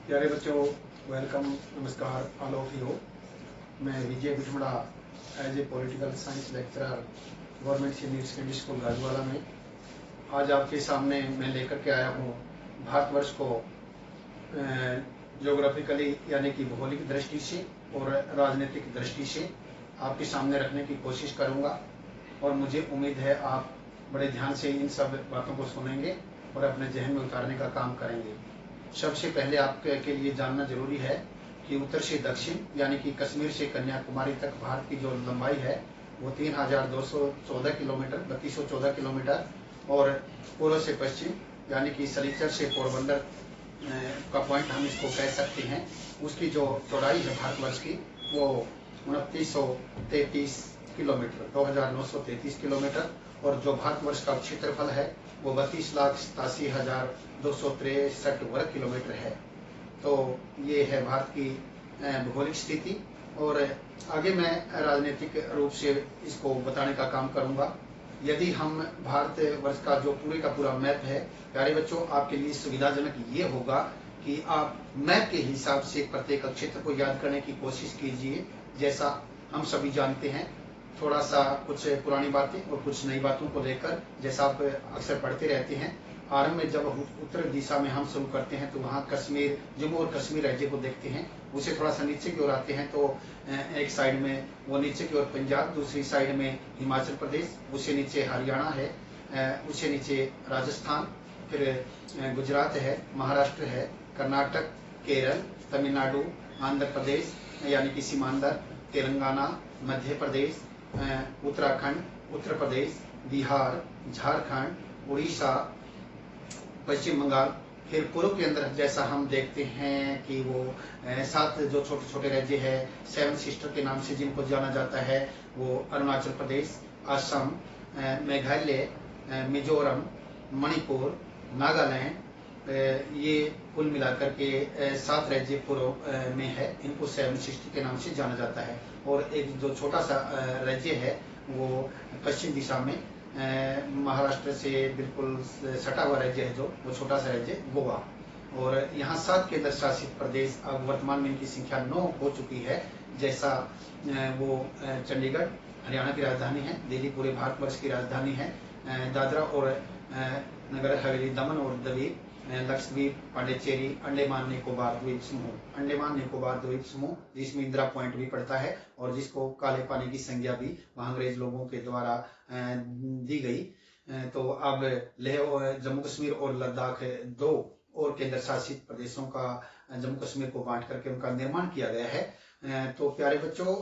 प्यारे बच्चों, वेलकम, नमस्कार ऑल ऑफ यू। मैं Vijay Bithmada as a political science lecturer government senior secondary school Gajwala में आज आपके सामने मैं लेकर के आया हूँ भारतवर्ष को ज्योग्राफिकली यानी कि भौगोलिक दृष्टि से और राजनीतिक दृष्टि से आपके सामने रखने की कोशिश करूँगा। और मुझे उम्मीद है आप बड़े ध्यान से इन सब बातों को सुनेंगे और अपने जहन में उतारने का काम करेंगे। सबसे पहले आपके लिए जानना जरूरी है कि उत्तर से दक्षिण यानी कि कश्मीर से कन्याकुमारी तक भारत की जो लंबाई है वो 3214 किलोमीटर 3214 किलोमीटर और पूर्व से पश्चिम यानी कि सलीचर से पोरबंदर का पॉइंट हम इसको कह सकते हैं, उसकी जो चौड़ाई है भारतवर्ष की वो 2933 किलोमीटर 2933 किलोमीटर और जो भारतवर्ष का क्षेत्रफल है वो 32,87,263 वर्ग किलोमीटर है। तो ये है भारत की भौगोलिक स्थिति और आगे मैं राजनीतिक रूप से इसको बताने का काम करूंगा। यदि हम भारतवर्ष का जो पूरे का पूरा मैप है, प्यारे बच्चों, आपके लिए सुविधाजनक ये होगा कि आप मैप के हिसाब से प्रत्येक क्षेत्र को याद करने की कोशिश कीजिए। जैसा हम सभी जानते हैं, थोड़ा सा कुछ पुरानी बातें और कुछ नई बातों को लेकर, जैसा आप अक्सर पढ़ते रहते हैं, आरंभ में जब उत्तर दिशा में हम शुरू करते हैं तो वहाँ कश्मीर, जम्मू और कश्मीर राज्य को देखते हैं। उसे थोड़ा सा नीचे की ओर आते हैं तो एक साइड में वो नीचे की ओर पंजाब, दूसरी साइड में हिमाचल प्रदेश, उससे नीचे हरियाणा है, उससे नीचे राजस्थान, फिर गुजरात है, महाराष्ट्र है, कर्नाटक, केरल, तमिलनाडु, आंध्र प्रदेश यानी कि सीमांध्र, तेलंगाना, मध्य प्रदेश, उत्तराखंड, उत्तर प्रदेश, बिहार, झारखंड, उड़ीसा, पश्चिम बंगाल। फिर पूर्व के अंदर जैसा हम देखते हैं कि वो 7 जो छोटे छोटे राज्य है, 7 सिस्टर के नाम से जिनको जाना जाता है, वो अरुणाचल प्रदेश, असम, मेघालय, मिजोरम, मणिपुर, नागालैंड, ये कुल मिलाकर के 7 राज्य पूर्व में है। इनको 7 सिस्टर के नाम से जाना जाता है। और एक जो छोटा सा राज्य है वो पश्चिम दिशा में महाराष्ट्र से बिल्कुल सटा हुआ राज्य है, जो वो छोटा सा राज्य गोवा। और यहाँ 7 केंद्र शासित प्रदेश अब वर्तमान में इनकी संख्या 9 हो चुकी है। जैसा वो चंडीगढ़ हरियाणा की राजधानी है, दिल्ली पूरे भारतवर्ष की राजधानी है, दादरा और नगर हवेली, दमन और दीव, लक्षद्वीप, पांडिचेरी, अंडमान निकोबार द्वीप समूह, अंडमान निकोबार द्वीप समूह जिसमें इंदिरा पॉइंट भी पड़ता है और जिसको काले पानी की संज्ञा भी वहां अंग्रेज लोगों के द्वारा दी गई। तो अब लेह और जम्मू कश्मीर और लद्दाख 2 और केंद्र शासित प्रदेशों का जम्मू कश्मीर को बांट करके उनका निर्माण किया गया है। तो प्यारे बच्चों,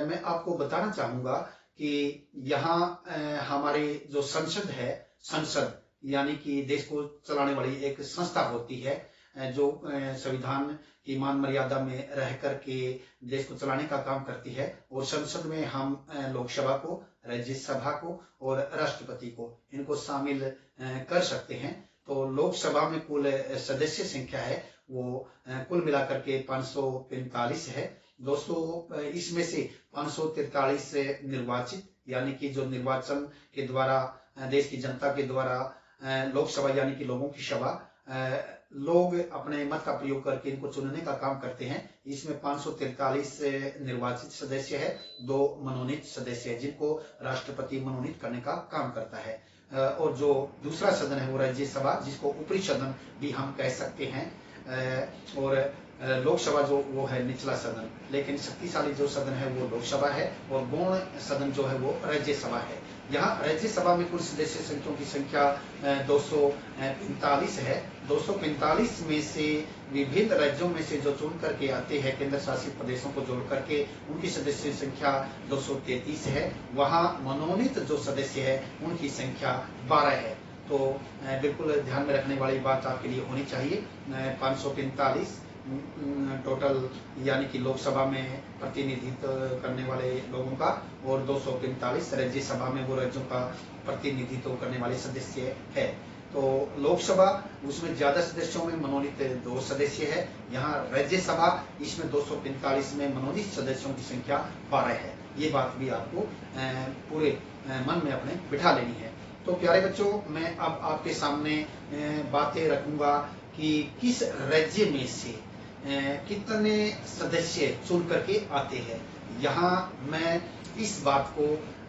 मैं आपको बताना चाहूंगा कि यहाँ हमारी जो संसद है, संसद यानी कि देश को चलाने वाली एक संस्था होती है जो संविधान की मान मर्यादा में रह करके देश को चलाने का काम करती है। और संसद में हम लोकसभा को, राज्यसभा को और राष्ट्रपति को इनको शामिल कर सकते हैं। तो लोकसभा में कुल सदस्य संख्या है वो कुल मिलाकर के 545 है। दोस्तों, इसमें से 543 निर्वाचित यानी कि जो निर्वाचन के द्वारा देश की जनता के द्वारा लोकसभा यानी कि लोगों की सभा, लोग अपने मत का प्रयोग करके इनको चुनने का काम करते हैं। इसमें 543 निर्वाचित सदस्य है, 2 मनोनीत सदस्य है जिनको राष्ट्रपति मनोनीत करने का काम करता है। और जो दूसरा सदन है वो राज्यसभा, जिसको ऊपरी सदन भी हम कह सकते हैं। और लोकसभा जो वो है निचला सदन, लेकिन शक्तिशाली जो सदन है वो लोकसभा है और गौण सदन जो है वो राज्यसभा है। यहाँ राज्यसभा में कुल सदस्य संख्याओं की संख्या 245 है। 245 में से विभिन्न राज्यों में से जो चुन करके आते हैं, केंद्र शासित प्रदेशों को जोड़ करके उनकी सदस्य संख्या 233 है। वहाँ मनोनीत जो सदस्य है उनकी संख्या 12 है। तो बिल्कुल ध्यान में रखने वाली बात आपके लिए होनी चाहिए। 545 टोटल यानी कि लोकसभा में प्रतिनिधित्व करने वाले लोगों का और 245 राज्यसभा में वो राज्यों का प्रतिनिधित्व करने वाले सदस्य है। तो लोकसभा उसमें ज्यादा सदस्यों में मनोनीत 2 सदस्य है। यहाँ राज्यसभा इसमें 245 में मनोनीत सदस्यों की संख्या 12 है। ये बात भी आपको पूरे मन में अपने बिठा लेनी है। तो प्यारे बच्चों, मैं अब आपके सामने बातें रखूंगा कि किस राज्य में से कितने सदस्य चुन करके आते हैं। यहाँ मैं इस बात को,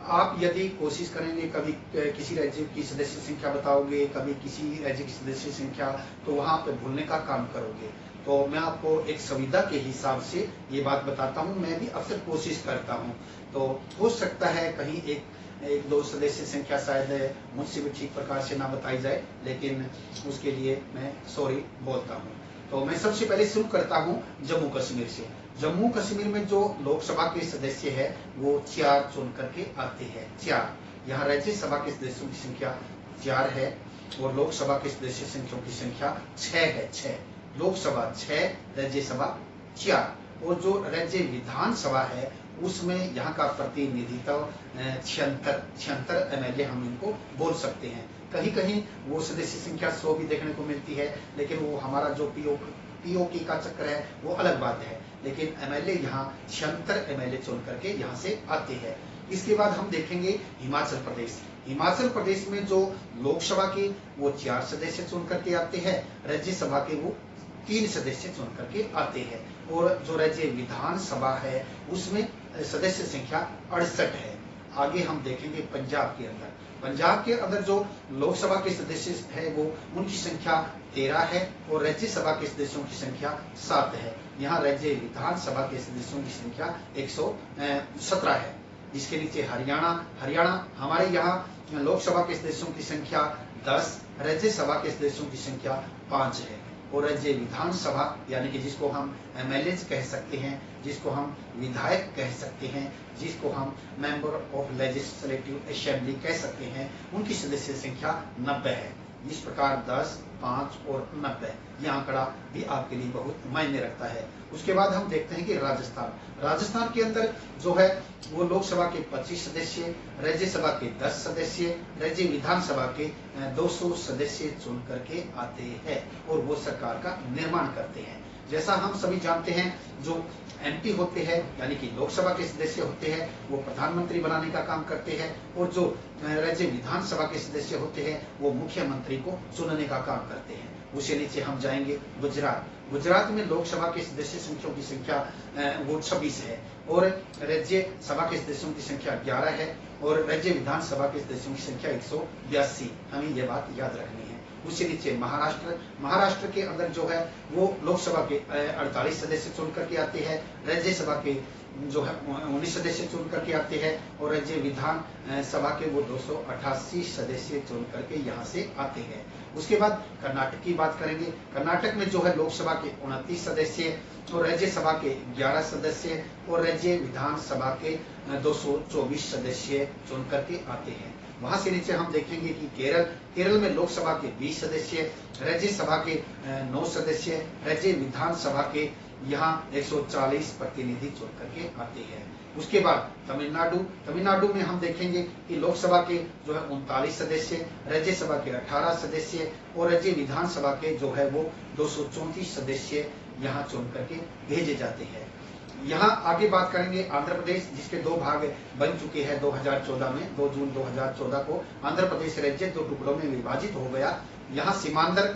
आप यदि कोशिश करेंगे कभी किसी राज्य की सदस्य संख्या बताओगे, कभी किसी राज्य की सदस्य संख्या, तो वहाँ पे भूलने का काम करोगे। तो मैं आपको एक सुविधा के हिसाब से ये बात बताता हूँ, मैं भी अक्सर कोशिश करता हूँ। तो हो सकता है कहीं एक दो सदस्य संख्या शायद मुझसे भी ठीक प्रकार से ना बताई जाए, लेकिन उसके लिए मैं सॉरी बोलता हूँ। तो मैं सबसे पहले शुरू करता हूँ जम्मू कश्मीर से। जम्मू कश्मीर में जो लोकसभा के सदस्य है वो 4 चुन करके आते हैं, 4। यहाँ राज्यसभा के सदस्यों की संख्या 4 है और लोकसभा के सदस्य संख्याओं की संख्या 6 है, 6। लोकसभा 6, राज्यसभा 4। और जो राज्य विधानसभा है उसमें यहाँ का प्रतिनिधित्व 76 MLA हम इनको बोल सकते हैं। कहीं कहीं वो सदस्य संख्या 100 भी देखने को मिलती है, लेकिन वो हमारा जो पीओके का चक्कर है वो अलग बात है। लेकिन MLA यहाँ 76 MLA चुन करके यहाँ से आते हैं। इसके बाद हम देखेंगे हिमाचल प्रदेश। हिमाचल प्रदेश में जो लोकसभा के वो 4 सदस्य चुन करके आते हैं, राज्यसभा के वो 3 सदस्य चुन करके आते हैं। और जो राज्य विधानसभा है उसमें सदस्य संख्या 68 है। आगे हम देखेंगे पंजाब के अंदर। पंजाब के अंदर जो लोकसभा के सदस्य है वो उनकी संख्या 13 है और राज्यसभा के सदस्यों की संख्या 7 है। यहाँ राज्य विधानसभा के सदस्यों की संख्या 117 है। इसके नीचे हरियाणा हमारे यहाँ लोकसभा के सदस्यों की संख्या 10, राज्यसभा के सदस्यों की संख्या 5 है। और राज्य विधानसभा यानी कि जिसको हम MLA कह सकते हैं, जिसको हम विधायक कह सकते हैं, जिसको हम मेंबर ऑफ लेजिस्लेटिव असेंबली कह सकते हैं, उनकी सदस्य संख्या 90 है। इस प्रकार 10, 5 और 90 यह आंकड़ा भी आपके लिए बहुत मायने रखता है। उसके बाद हम देखते हैं कि राजस्थान के अंदर जो है वो लोकसभा के 25 सदस्य, राज्यसभा के 10 सदस्य, राज्य विधानसभा के 200 सदस्य चुन करके आते हैं और वो सरकार का निर्माण करते हैं। जैसा हम सभी जानते हैं, जो MP होते हैं यानी कि लोकसभा के सदस्य होते हैं वो प्रधानमंत्री बनाने का काम करते हैं, और जो राज्य विधानसभा के सदस्य होते हैं वो मुख्यमंत्री को चुनने का काम करते हैं। उसे नीचे हम जाएंगे गुजरात में लोकसभा के सदस्य संख्याओं की संख्या वो 26 है और राज्य सभा के सदस्यों की संख्या 11 है और राज्य विधानसभा के सदस्यों की संख्या 182। हमें यह बात याद रखनी है। उससे नीचे महाराष्ट्र के अंदर जो है वो लोकसभा के 48 सदस्य चुन करके आते हैं, राज्यसभा के जो है 19 सदस्य चुन करके आते हैं और राज्य विधान सभा के वो 288 सदस्य चुन करके यहाँ से आते हैं। उसके बाद कर्नाटक की बात करेंगे। कर्नाटक में जो है लोकसभा के 29 सदस्य और राज्यसभा के 11 सदस्य और राज्य विधानसभा के 224 सदस्य चुन करके आते हैं। वहां से नीचे हम देखेंगे कि केरल में लोकसभा के 20 सदस्य, राज्यसभा के 9 सदस्य, राज्य विधानसभा के यहाँ 140 प्रतिनिधि चुन करके आते हैं। उसके बाद तमिलनाडु में हम देखेंगे कि लोकसभा के जो है 39 सदस्य, राज्यसभा के 18 सदस्य और राज्य विधानसभा के जो है वो 234 सदस्य यहाँ चुन करके भेजे जाते हैं। यहाँ आगे बात करेंगे आंध्र प्रदेश, जिसके 2 भाग बन चुके हैं 2014 में। 2 जून 2014 को आंध्र प्रदेश राज्य 2 टुकड़ों में विभाजित हो गया। यहाँ सीमांध्र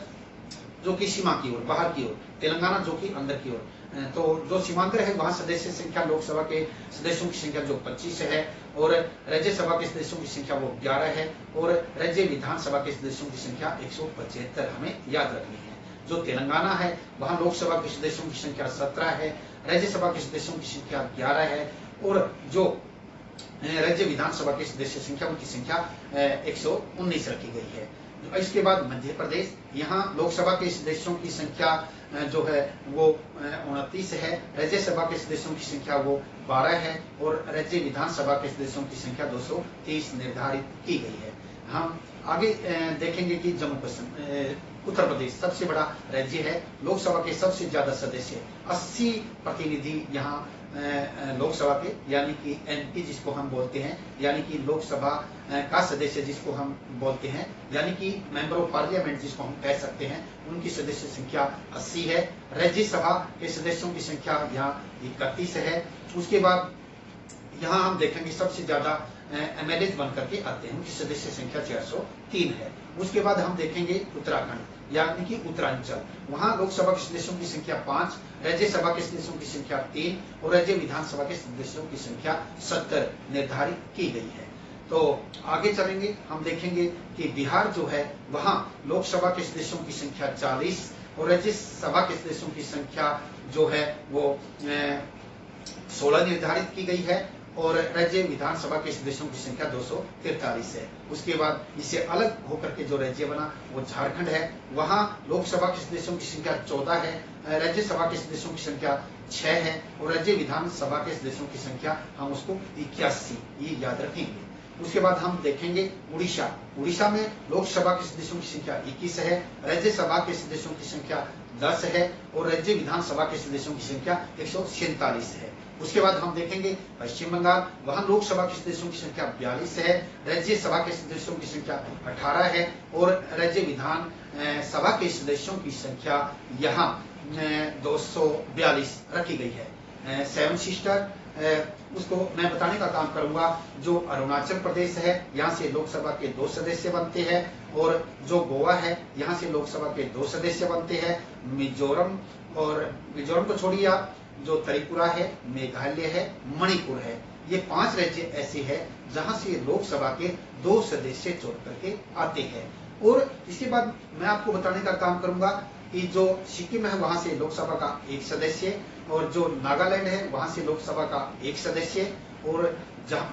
जो कि सीमा की ओर, बाहर की ओर, तेलंगाना जो कि अंदर की ओर। तो जो सीमांध्र है वहाँ सदस्य संख्या लोकसभा के सदस्यों की संख्या जो 25 है और राज्यसभा के सदस्यों की संख्या वो 11 है और राज्य विधानसभा के सदस्यों की संख्या 175 हमें याद रखनी है। जो तेलंगाना है वहाँ लोकसभा के सदस्यों की संख्या 17 है, राज्यसभा के सदस्यों की संख्या 11 है और जो राज्य विधानसभा के सदस्य संख्या उनकी संख्या 119 रखी गई है। इसके बाद मध्य प्रदेश, यहाँ लोकसभा के सदस्यों की संख्या जो है वो 29 है, राज्यसभा के सदस्यों की संख्या वो 12 है और राज्य विधानसभा के सदस्यों की संख्या 230 निर्धारित की गई है। हम आगे देखेंगे कि उत्तर प्रदेश सबसे बड़ा राज्य है, लोकसभा के सबसे ज्यादा सदस्य 80 प्रतिनिधि यहाँ लोकसभा के यानी कि MP जिसको हम बोलते हैं, यानी कि लोकसभा का सदस्य जिसको हम बोलते हैं, यानी कि मेंबर ऑफ पार्लियामेंट जिसको हम कह सकते हैं, उनकी सदस्य संख्या 80 है। राज्यसभा के सदस्यों की संख्या यहाँ 31 है। उसके बाद यहाँ हम देखेंगे सबसे ज्यादा MLA बन करके आते हैं, उनकी सदस्य संख्या 403 है। उसके बाद हम देखेंगे उत्तराखंड। यानी कि उत्तरांचल, वहां लोकसभा के सदस्यों की संख्या 5, राज्यसभा के सदस्यों की संख्या 3 और राज्य विधानसभा के सदस्यों की संख्या 70 निर्धारित की गई है। तो आगे चलेंगे, हम देखेंगे कि बिहार जो है वहां लोकसभा के सदस्यों की संख्या 40 और राज्यसभा के सदस्यों की संख्या जो है वो 16 निर्धारित की गई है और राज्य विधानसभा के सदस्यों की संख्या 243 है। उसके बाद इससे अलग होकर के जो राज्य बना वो झारखंड है, वहां लोकसभा के सदस्यों की संख्या 14 है, राज्यसभा के सदस्यों की संख्या 6 है और राज्य विधानसभा के सदस्यों की संख्या हम उसको 81 ये याद रखेंगे। उसके बाद हम देखेंगे उड़ीसा। उड़ीसा में लोकसभा के सदस्यों की संख्या 21 है, राज्यसभा के सदस्यों की संख्या 10 है और राज्य विधानसभा के सदस्यों की संख्या 147 है। उसके बाद हम देखेंगे पश्चिम बंगाल, वहां लोकसभा के सदस्यों की संख्या 42 है, राज्यसभा के सदस्यों की संख्या 18 है और राज्य विधान सभा के सदस्यों की संख्या यहाँ 242 रखी गई है। सेवन सिस्टर उसको मैं बताने का काम करूंगा। जो अरुणाचल प्रदेश है यहाँ से लोकसभा के 2 सदस्य बनते हैं और जो गोवा है यहाँ से लोकसभा के 2 सदस्य बनते हैं। मिजोरम को छोड़िए आप, जो त्रिपुरा है, मेघालय है, मणिपुर है, ये 5 राज्य ऐसे हैं जहां से लोकसभा के 2 सदस्य चुन करके आते हैं। और इसके बाद मैं आपको बताने का काम करूंगा कि जो सिक्किम है वहां से लोकसभा का 1 सदस्य और जो नागालैंड है वहां से लोकसभा का 1 सदस्य और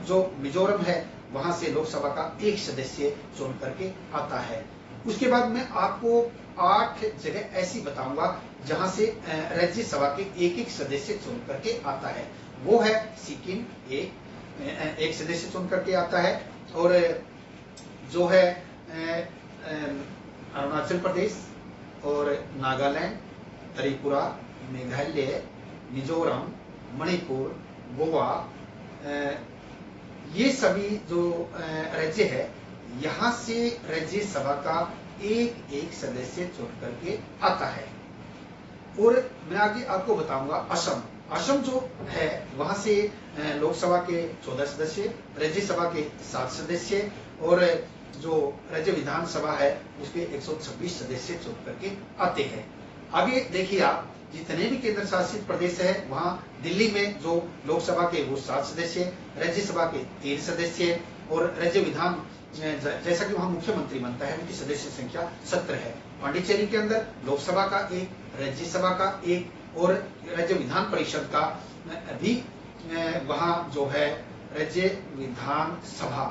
जो मिजोरम है वहां से लोकसभा का 1 सदस्य चुन करके आता है। उसके बाद मैं आपको 8 जगह ऐसी बताऊंगा जहां से राज्यसभा के 1-1 सदस्य चुन करके आता है। वो है सिक्किम एक सदस्य चुन करके आता है और जो है अरुणाचल प्रदेश और नागालैंड, त्रिपुरा, मेघालय, मिजोरम, मणिपुर, गोवा, ये सभी जो राज्य है यहाँ से राज्यसभा का 1-1 सदस्य चुन करके आता है। और मैं आगे आपको बताऊंगा असम जो है वहां से लोकसभा के 14 सदस्य, राज्यसभा के 7 सदस्य और जो राज्य विधानसभा है उसके 126 सदस्य चुन करके आते हैं। आगे देखिए आप, जितने भी केंद्र शासित प्रदेश है वहां दिल्ली में जो लोकसभा के वो 7 सदस्य, राज्यसभा के 3 सदस्य और राज्य विधान जैसा कि वहां मुख्यमंत्री बनता है उनकी सदस्य संख्या 17 है। पांडिचेरी के अंदर लोकसभा का 1, राज्यसभा का 1 और राज्य विधान परिषद का भी वहां जो है राज्य विधान सभा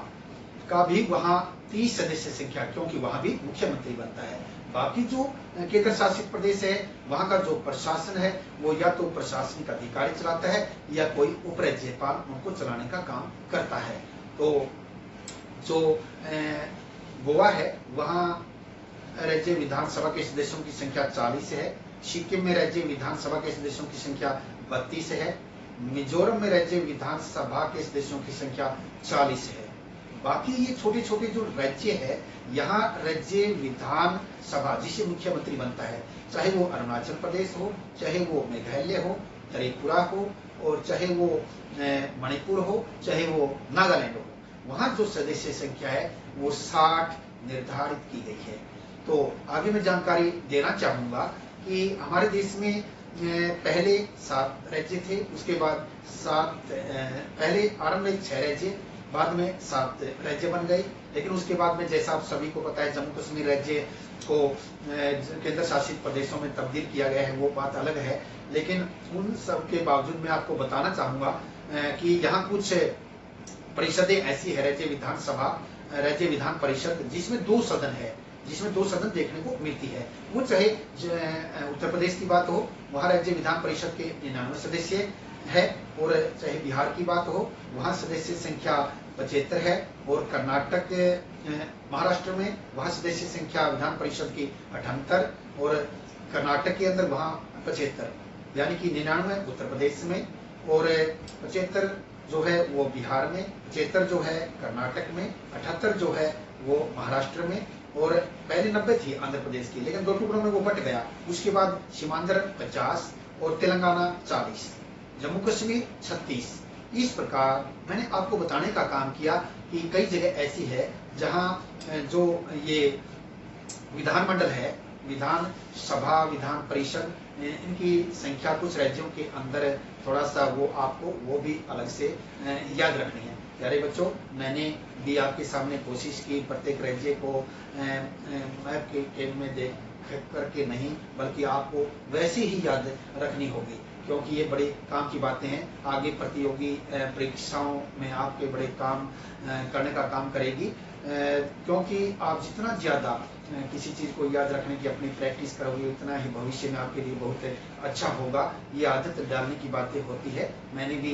का भी वहां 30 सदस्य संख्या, क्योंकि वहां भी मुख्यमंत्री बनता है। बाकी जो केंद्र शासित प्रदेश है वहां का जो प्रशासन है वो या तो प्रशासनिक अधिकारी चलाता है या कोई उपराज्यपाल उनको चलाने का काम करता है। तो जो गोवा है वहां राज्य विधानसभा के सदस्यों की संख्या 40 है, सिक्किम में राज्य विधानसभा के सदस्यों की संख्या 32 है, मिजोरम में राज्य विधानसभा के सदस्यों की संख्या 40 है। बाकी ये छोटे छोटे जो राज्य है यहाँ राज्य विधान सभा जिसे मुख्यमंत्री बनता है, चाहे वो अरुणाचल प्रदेश हो, चाहे वो मेघालय हो, त्रिपुरा हो और चाहे वो मणिपुर हो, चाहे वो नागालैंड हो, वहां जो सदस्य संख्या है वो 60 निर्धारित की गई है। तो आगे मैं जानकारी देना चाहूंगा कि हमारे देश में पहले 7 राज्य थे, उसके बाद पहले आरंभ में 6 राज्य, बाद में 7 राज्य बन गए। लेकिन उसके बाद में जैसा आप सभी को पता है जम्मू कश्मीर राज्य को केंद्र शासित प्रदेशों में तब्दील किया गया है, वो बात अलग है। लेकिन उन सब के बावजूद मैं आपको बताना चाहूंगा कि यहाँ कुछ परिषदें ऐसी है, राज्य विधानसभा, राज्य विधान परिषद, जिसमें 2 सदन है, जिसमें 2 सदन देखने को मिलती है। वो चाहे उत्तर प्रदेश की बात हो, वहाँ राज्य विधान परिषद के 99 सदस्य है, और चाहे बिहार की बात हो वहाँ सदस्य संख्या 75 है, और कर्नाटक महाराष्ट्र में वहाँ सदस्य संख्या विधान परिषद की 78 और कर्नाटक के अंदर वहाँ 75, यानी कि 99 उत्तर प्रदेश में और 75 जो है वो बिहार में, 75 जो है कर्नाटक में, 78 जो है वो महाराष्ट्र में, और पहले 90 थी आंध्र प्रदेश की, लेकिन 2 टुकड़ों में वो बट गया। उसके बाद सीमांध्र 50 और तेलंगाना 40, जम्मू कश्मीर 36। इस प्रकार मैंने आपको बताने का काम किया कि कई जगह ऐसी है जहां जो ये विधानमंडल है विधान सभा, विधान परिषद, इनकी संख्या कुछ राज्यों के अंदर थोड़ा सा वो आपको वो भी अलग से याद रखनी है। प्यारे बच्चों, मैंने भी आपके सामने कोशिश की प्रत्येक राज्य को मैप के में देख करके नहीं, बल्कि आपको वैसे ही याद रखनी होगी, क्योंकि ये बड़े काम की बातें हैं। आगे प्रतियोगी परीक्षाओं में आपके बड़े काम करने का काम करेगी, क्योंकि आप जितना ज़्यादा किसी चीज़ को याद रखने की अपनी प्रैक्टिस करोगे, उतना ही भविष्य में आपके लिए बहुत अच्छा होगा। ये आदत डालने की बातें होती है। मैंने भी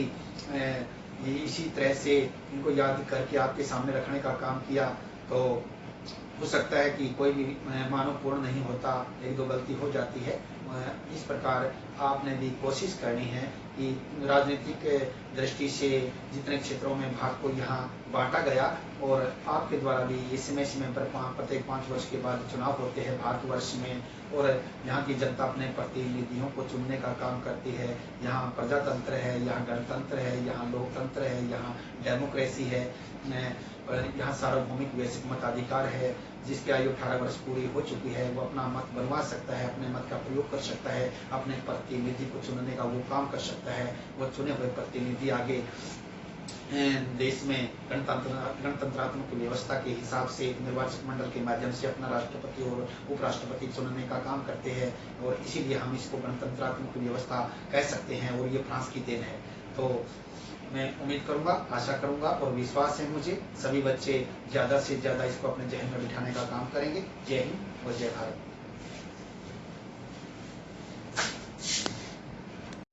इसी तरह से इनको याद करके आपके सामने रखने का काम किया। तो हो सकता है कि कोई भी मानवपूर्ण नहीं होता, एक दो गलती हो जाती है। इस प्रकार आपने भी कोशिश करनी है कि राजनीतिक दृष्टि से जितने क्षेत्रों में भारत को यहाँ बांटा गया, और आपके द्वारा भी ये समय समय पर प्रत्येक 5 वर्ष के बाद चुनाव होते हैं भारतवर्ष में, और यहाँ की जनता अपने प्रतिनिधियों को चुनने का काम करती है। यहाँ प्रजातंत्र है, यहाँ गणतंत्र है, यहाँ लोकतंत्र है, यहाँ डेमोक्रेसी है, यहाँ सार्वभौमिक वैश्विक मताधिकार है। जिसकी आयु 18 वर्ष पूरी हो चुकी है वो अपना मत बनवा सकता है, अपने मत का प्रयोग कर सकता है, अपने प्रतिनिधि को चुनने का वो काम कर सकता है। वो चुने हुए प्रतिनिधि आगे देश में गणतंत्रात्मक व्यवस्था के हिसाब से निर्वाचक मंडल के माध्यम से अपना राष्ट्रपति और उपराष्ट्रपति चुनने का काम करते हैं, और इसीलिए हम इसको गणतंत्रात्मक व्यवस्था कह सकते हैं, और ये फ्रांस की देन है। तो मैं उम्मीद करूंगा, आशा करूंगा और विश्वास है मुझे सभी बच्चे ज़्यादा से ज़्यादा इसको अपने जहन में बिठाने का काम करेंगे। जय हिंद और जय भारत।